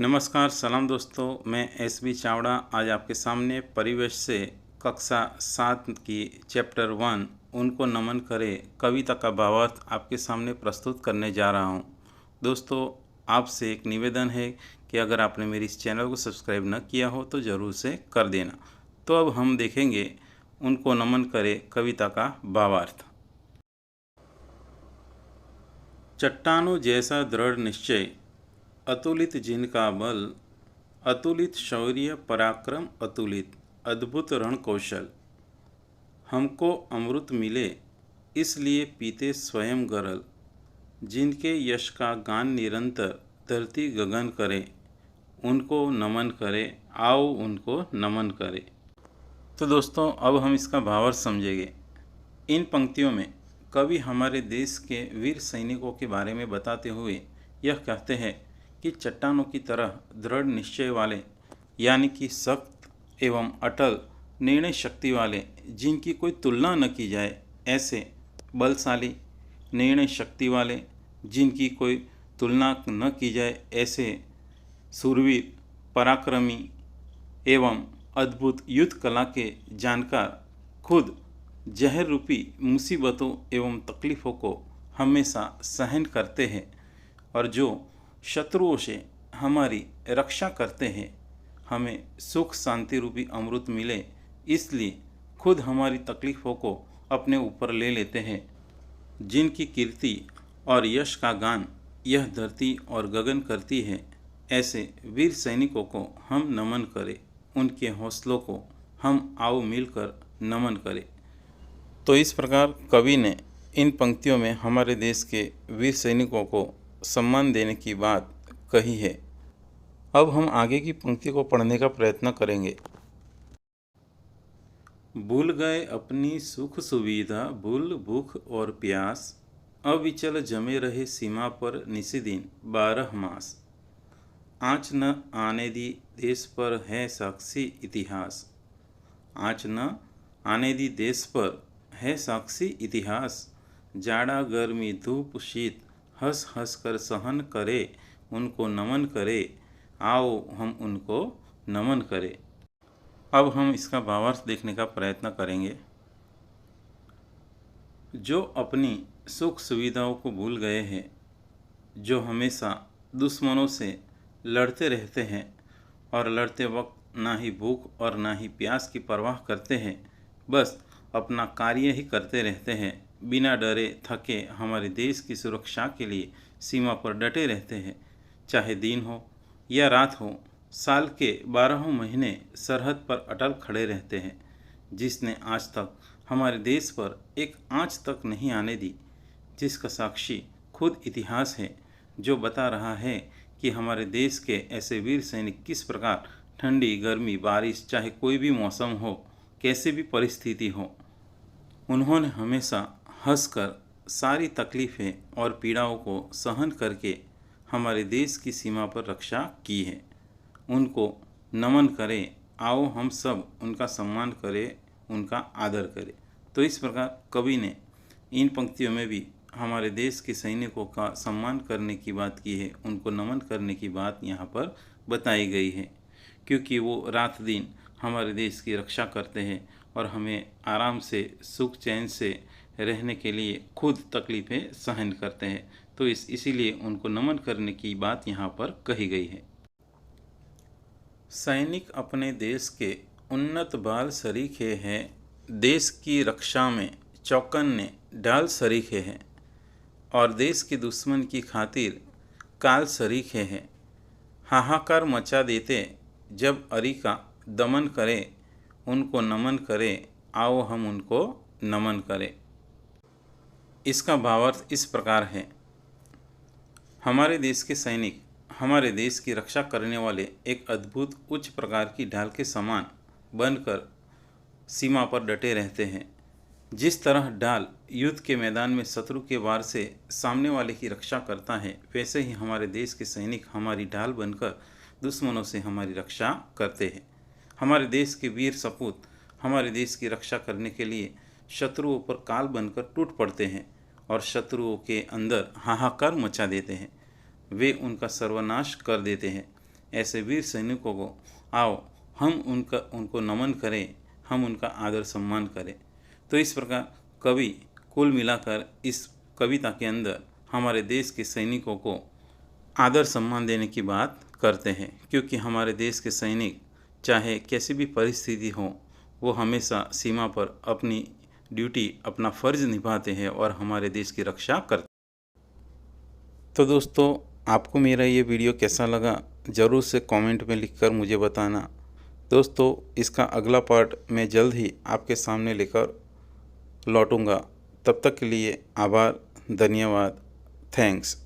नमस्कार सलाम दोस्तों, मैं एस बी चावड़ा आज आपके सामने परिवेश से कक्षा 7 की चैप्टर 1 उनको नमन करे कविता का भावार्थ आपके सामने प्रस्तुत करने जा रहा हूं। दोस्तों, आपसे एक निवेदन है कि अगर आपने मेरी इस चैनल को सब्सक्राइब न किया हो तो ज़रूर से कर देना। तो अब हम देखेंगे उनको नमन करे कविता का भावार्थ। चट्टानों जैसा दृढ़ निश्चय, अतुलित जिनका बल, अतुलित शौर्य पराक्रम, अतुलित अद्भुत रण कौशल। हमको अमृत मिले इसलिए पीते स्वयं गरल, जिनके यश का गान निरंतर धरती गगन करे, उनको नमन करे, आओ उनको नमन करे। तो दोस्तों, अब हम इसका भावार्थ समझेंगे। इन पंक्तियों में कवि हमारे देश के वीर सैनिकों के बारे में बताते हुए यह कहते हैं कि चट्टानों की तरह दृढ़ निश्चय वाले, यानी कि सख्त एवं अटल निर्णय शक्ति वाले, जिनकी कोई तुलना न की जाए, ऐसे बलशाली निर्णय शक्ति वाले, जिनकी कोई तुलना न की जाए, ऐसे शूरवीर पराक्रमी एवं अद्भुत युद्ध कला के जानकार, खुद जहर रूपी मुसीबतों एवं तकलीफ़ों को हमेशा सहन करते हैं और जो शत्रुओं से हमारी रक्षा करते हैं। हमें सुख शांति रूपी अमृत मिले इसलिए खुद हमारी तकलीफ़ों को अपने ऊपर ले लेते हैं, जिनकी कीर्ति और यश का गान यह धरती और गगन करती है। ऐसे वीर सैनिकों को हम नमन करें, उनके हौसलों को हम आओ मिलकर नमन करें। तो इस प्रकार कवि ने इन पंक्तियों में हमारे देश के वीर सैनिकों को सम्मान देने की बात कही है। अब हम आगे की पंक्ति को पढ़ने का प्रयत्न करेंगे। भूल गए अपनी सुख सुविधा, भूल भूख और प्यास, अविचल जमे रहे सीमा पर निशिदिन 12 मास। आँच न आने दी देश पर है साक्षी इतिहास, आँच न आने दी देश पर है साक्षी इतिहास। जाड़ा गर्मी धूप शीत हंस हंस कर सहन करे, उनको नमन करे, आओ हम उनको नमन करें। अब हम इसका भावार्थ देखने का प्रयत्न करेंगे। जो अपनी सुख सुविधाओं को भूल गए हैं, जो हमेशा दुश्मनों से लड़ते रहते हैं और लड़ते वक्त ना ही भूख और ना ही प्यास की परवाह करते हैं, बस अपना कार्य ही करते रहते हैं, बिना डरे थके हमारे देश की सुरक्षा के लिए सीमा पर डटे रहते हैं। चाहे दिन हो या रात हो, साल के 12 महीने सरहद पर अटल खड़े रहते हैं। जिसने आज तक हमारे देश पर एक आंच तक नहीं आने दी, जिसका साक्षी खुद इतिहास है, जो बता रहा है कि हमारे देश के ऐसे वीर सैनिक किस प्रकार ठंडी गर्मी बारिश चाहे कोई भी मौसम हो, कैसी भी परिस्थिति हो, उन्होंने हमेशा हंसकर सारी तकलीफ़ें और पीड़ाओं को सहन करके हमारे देश की सीमा पर रक्षा की है। उनको नमन करें, आओ हम सब उनका सम्मान करें, उनका आदर करें। तो इस प्रकार कवि ने इन पंक्तियों में भी हमारे देश के सैनिकों का सम्मान करने की बात की है, उनको नमन करने की बात यहाँ पर बताई गई है, क्योंकि वो रात दिन हमारे देश की रक्षा करते हैं और हमें आराम से सुख चैन से रहने के लिए खुद तकलीफ़ें सहन करते हैं। तो इसीलिए उनको नमन करने की बात यहाँ पर कही गई है। सैनिक अपने देश के उन्नत बाल सरीखे हैं, देश की रक्षा में चौकन्ने ढाल सरीखे हैं और देश के दुश्मन की खातिर काल सरीखे हैं। हाहाकार मचा देते जब अरी का दमन करे, उनको नमन करें, आओ हम उनको नमन करें। इसका भावार्थ इस प्रकार है। हमारे देश के सैनिक हमारे देश की रक्षा करने वाले एक अद्भुत उच्च प्रकार की ढाल के समान बनकर सीमा पर डटे रहते हैं। जिस तरह ढाल युद्ध के मैदान में शत्रु के वार से सामने वाले की रक्षा करता है, वैसे ही हमारे देश के सैनिक हमारी ढाल बनकर दुश्मनों से हमारी रक्षा करते हैं। हमारे देश के वीर सपूत हमारे देश की रक्षा करने के लिए शत्रुओं पर काल बनकर टूट पड़ते हैं और शत्रुओं के अंदर हाहाकार मचा देते हैं। वे उनका सर्वनाश कर देते हैं। ऐसे वीर सैनिकों को आओ हम उनको नमन करें, हम उनका आदर सम्मान करें। तो इस प्रकार कवि कुल मिलाकर इस कविता के अंदर हमारे देश के सैनिकों को आदर सम्मान देने की बात करते हैं, क्योंकि हमारे देश के सैनिक चाहे कैसी भी परिस्थिति हो वो हमेशा सीमा पर अपनी ड्यूटी, अपना फ़र्ज़ निभाते हैं और हमारे देश की रक्षा करते हैं। तो दोस्तों, आपको मेरा ये वीडियो कैसा लगा ज़रूर से कमेंट में लिखकर मुझे बताना। दोस्तों, इसका अगला पार्ट मैं जल्द ही आपके सामने लेकर लौटूंगा। तब तक के लिए आभार, धन्यवाद, थैंक्स।